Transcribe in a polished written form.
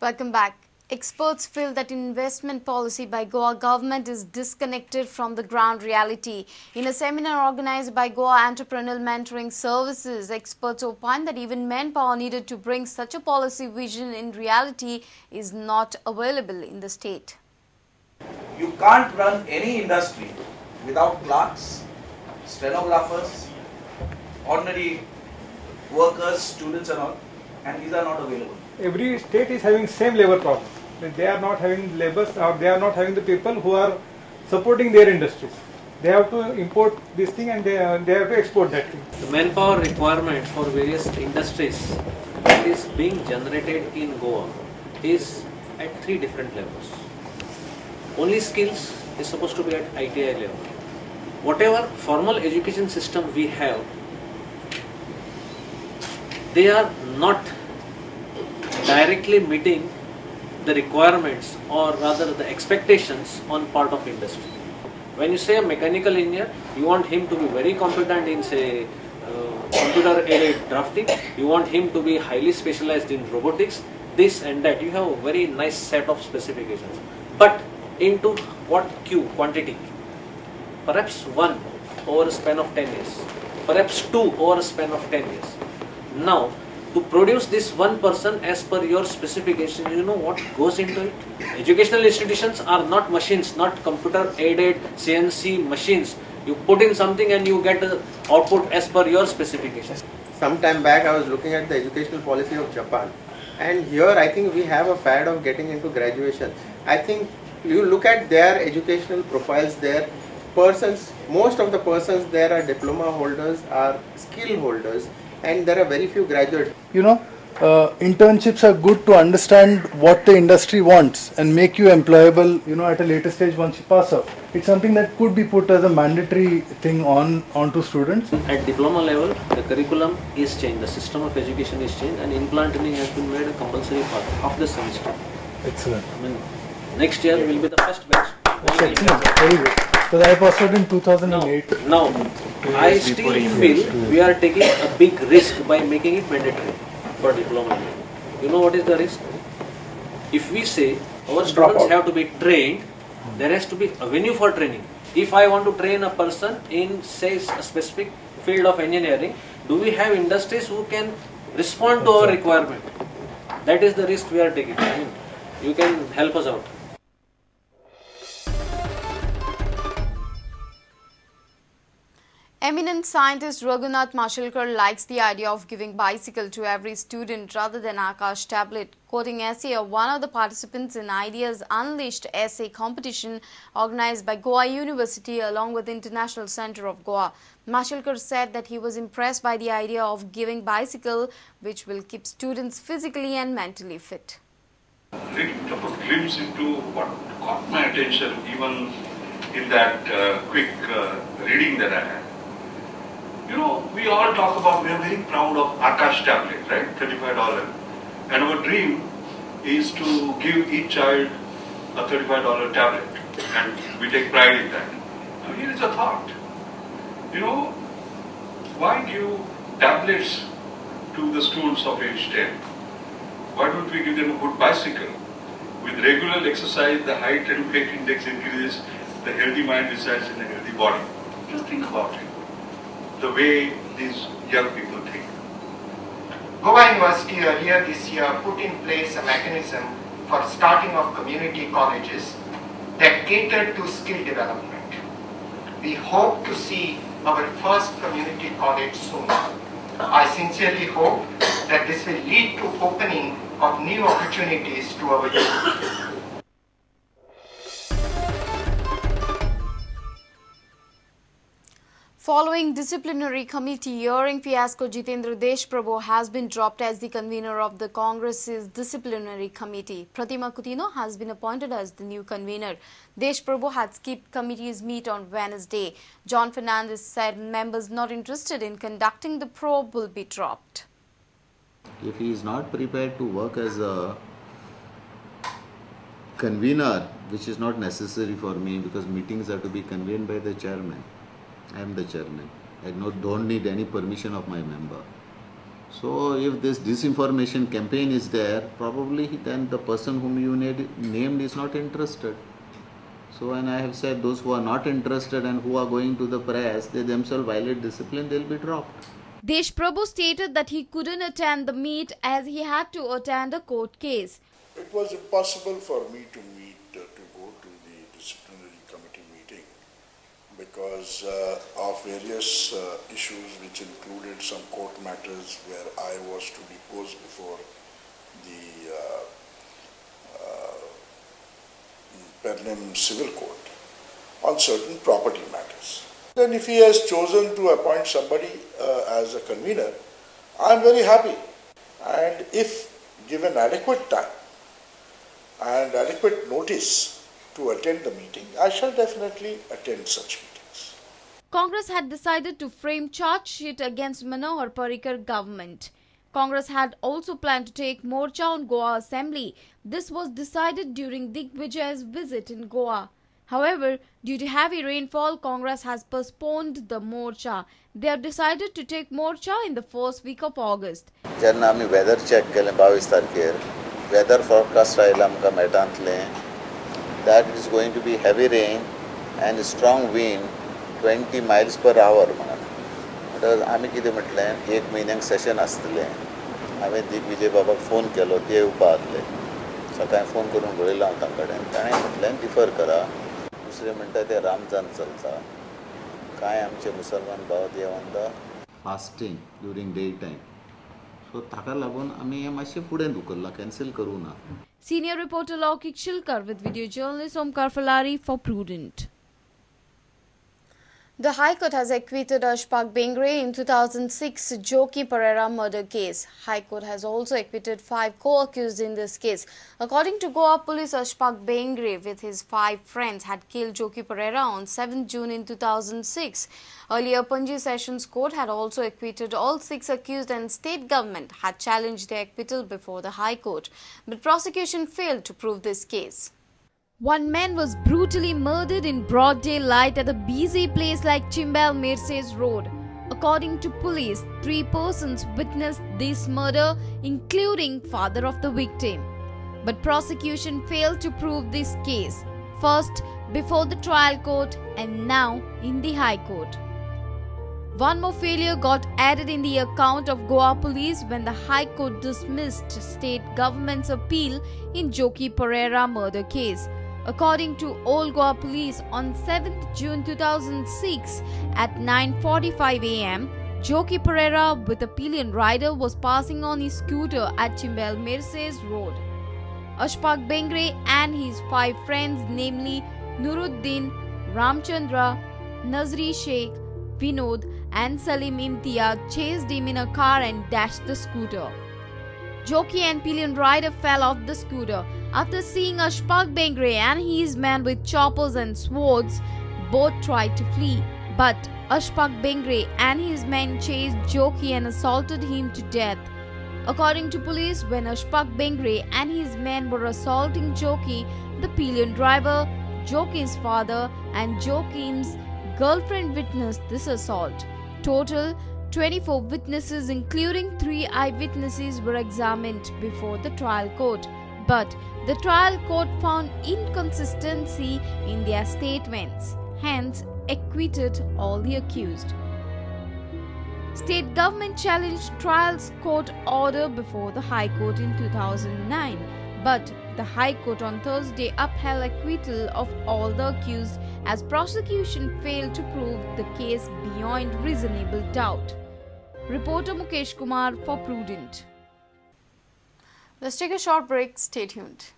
Welcome back. Experts feel that investment policy by Goa government is disconnected from the ground reality. In a seminar organized by Goa Entrepreneurial Mentoring Services, experts opine that even manpower needed to bring such a policy vision in reality is not available in the state. You can't run any industry without clerks, stenographers, ordinary workers, students and all, and these are not available. Every state is having same labor problem. They are not having laborers, or they are not having the people who are supporting their industries. They have to import this thing and they have to export that thing. The manpower requirement for various industries that is being generated in Goa is at 3 different levels. Only skills is supposed to be at ITI level. Whatever formal education system we have, they are not directly meeting the requirements or rather the expectations on part of industry. When you say a mechanical engineer, you want him to be very competent in say computer aided drafting, you want him to be highly specialized in robotics, this and that. You have a very nice set of specifications. But into what quantity? Perhaps 1 over a span of 10 years, perhaps 2 over a span of 10 years. Now, to produce this one person as per your specification, you know what goes into it? Educational institutions are not machines, not computer aided CNC machines. You put in something and you get the output as per your specifications. Some time back I was looking at the educational policy of Japan, and here I think we have a fad of getting into graduation. I think you look at their educational profiles there, most of the persons there are diploma holders, are skill holders, and there are very few graduates. Internships are good to understand what the industry wants and make you employable, at a later stage once you pass out. It's something that could be put as a mandatory thing onto students. At diploma level, the curriculum is changed, the system of education is changed, and in-plant training has been made a compulsory part of the semester. Excellent. I mean, next year will be the first batch. Excellent. Very good. Because I passed out in 2008. Now, I still feel we are taking a big risk by making it mandatory for diploma. You know what is the risk? If we say our students have to be trained, there has to be a venue for training. If I want to train a person in say a specific field of engineering, do we have industries who can respond to our requirement? That is the risk we are taking. I mean, you can help us out. Eminent scientist Raghunath Mashelkar likes the idea of giving bicycle to every student rather than Akash tablet. Quoting essay of one of the participants in Ideas Unleashed essay competition organized by Goa University along with International Center of Goa, Mashelkar said that he was impressed by the idea of giving bicycle, which will keep students physically and mentally fit. Really took a glimpse into what caught my attention even in that quick reading that I had. We all talk about, we are very proud of Akash tablet, right? $35. And our dream is to give each child a $35 tablet. And we take pride in that. Now here is a thought. Why give tablets to the students of age 10? Why don't we give them a good bicycle? With regular exercise, the height and weight index increases, the healthy mind resides in a healthy body. Just think about it. The way these young people think. Goa University earlier this year put in place a mechanism for starting of community colleges that cater to skill development. We hope to see our first community college soon. I sincerely hope that this will lead to opening of new opportunities to our youth. Following disciplinary committee hearing fiasco, Jitendra Deshprabhu has been dropped as the convener of the Congress's disciplinary committee. Pratima Coutinho has been appointed as the new convener. Deshprabhu had skipped committee's meet on Wednesday. John Fernandez said members not interested in conducting the probe will be dropped. If he is not prepared to work as a convener, which is not necessary for me because meetings are to be convened by the chairman. I am the chairman. I don't need any permission of my member. So if this disinformation campaign is there, probably then the person whom you named is not interested. So when I have said those who are not interested and who are going to the press, they themselves violate discipline, they will be dropped. Desh Prabhu stated that he couldn't attend the meet as he had to attend a court case. It was impossible for me to go to the disciplinary committee meeting because of various issues which included some court matters where I was to depose before the Pernim Civil Court on certain property matters. Then if he has chosen to appoint somebody as a convener, I am very happy. And if given adequate time and adequate notice to attend the meeting, I shall definitely attend such meetings. Congress had decided to frame charge sheet against Manohar Parrikar government. Congress had also planned to take Morcha on Goa Assembly. This was decided during Digvijay's visit in Goa. However, due to heavy rainfall, Congress has postponed the Morcha. They have decided to take Morcha in the first week of August. जेन्ना आमी weather check केलें 22 तारखेर, weather forecast आयला आमकां मेळटांतलें that it is going to be heavy rain and strong wind 20 miles per hour म्हणून. म्हणटकच आमी कितें म्हटलें, एक म्हयन्याक सेशन आसतलें. हांवें दिग्विजय बाबाक फोन केलो, ते येवपा आसले. सकाळीं फोन करून उलयलो हांव तांचे कडेन. ताणें म्हटलें डिफर करा. दुसरें म्हणटा तें रामजान चलता. कांय आमचे मुसलमान भाव they on the fasting during day time. So ताका लागून आमी हें मातशें फुडें धुकल्लां, कॅन्सल करूं ना. Senior reporter Laukik Shilkar with video journalist Omkar Falari for Prudent. The High Court has acquitted Ashfaq Bengre in 2006 Joki Pereira murder case. High Court has also acquitted 5 co-accused in this case. According to Goa Police, Ashfaq Bengre with his 5 friends had killed Joki Pereira on 7 June in 2006. Earlier, Panji Sessions Court had also acquitted all 6 accused and state government had challenged their acquittal before the High Court. But prosecution failed to prove this case. One man was brutally murdered in broad daylight at a busy place like Chimbal Mirses Road. According to police, 3 persons witnessed this murder, including father of the victim. But prosecution failed to prove this case, first before the trial court and now in the High Court. One more failure got added in the account of Goa Police when the High Court dismissed state government's appeal in Joki Pereira murder case. According to Old Goa Police, on 7th June 2006 at 9:45 am, Joki Pereira with a pillion rider was passing on his scooter at Chimbal Mirses Road. Ashfaq Bengre and his 5 friends, namely Nuruddin, Ramchandra, Nazri Sheikh, Vinod and Salim Imtiaz, chased him in a car and dashed the scooter. Joki and pillion rider fell off the scooter. After seeing Ashfaq Bengre and his men with choppers and swords, both tried to flee. But Ashfaq Bengre and his men chased Joki and assaulted him to death. According to police, when Ashfaq Bengre and his men were assaulting Joki, the pillion driver, Joki's father and Joki's girlfriend witnessed this assault. Total 24 witnesses including 3 eyewitnesses were examined before the trial court. But the trial court found inconsistency in their statements, hence acquitted all the accused. State government challenged trial's court order before the High Court in 2009, but the High Court on Thursday upheld acquittal of all the accused as prosecution failed to prove the case beyond reasonable doubt. Reporter Mukesh Kumar for Prudent. Let's take a short break. Stay tuned.